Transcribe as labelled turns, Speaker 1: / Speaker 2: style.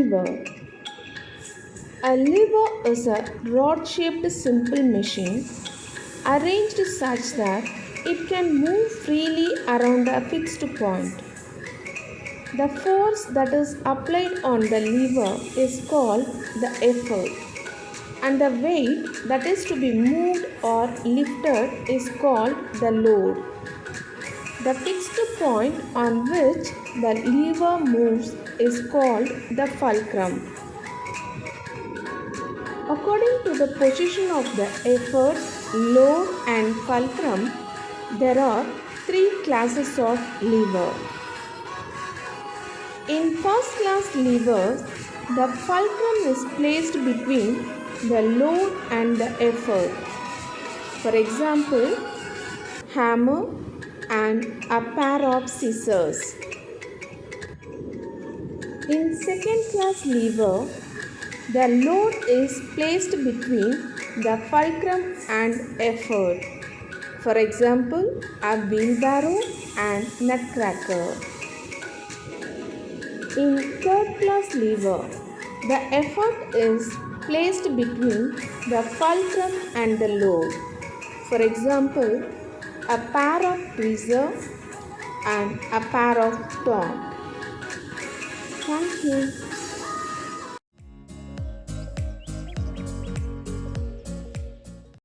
Speaker 1: lever. A lever is a rod-shaped simple machine arranged such that it can move freely around a fixed point. The force that is applied on the lever is called the effort, and the weight that is to be moved or lifted is called the load. The fixed point on which the lever moves is called the fulcrum. According to the position of the effort, load and fulcrum, there are three classes of lever. In first class levers, the fulcrum is placed between the load and the effort. For example, hammer and a pair of scissors. In second class lever, the load is placed between the fulcrum and effort. For example, a wheelbarrow and nutcracker. In third class lever, the effort is placed between the fulcrum and the load. For example, a pair of tweezers and a pair of tongs. Thank you.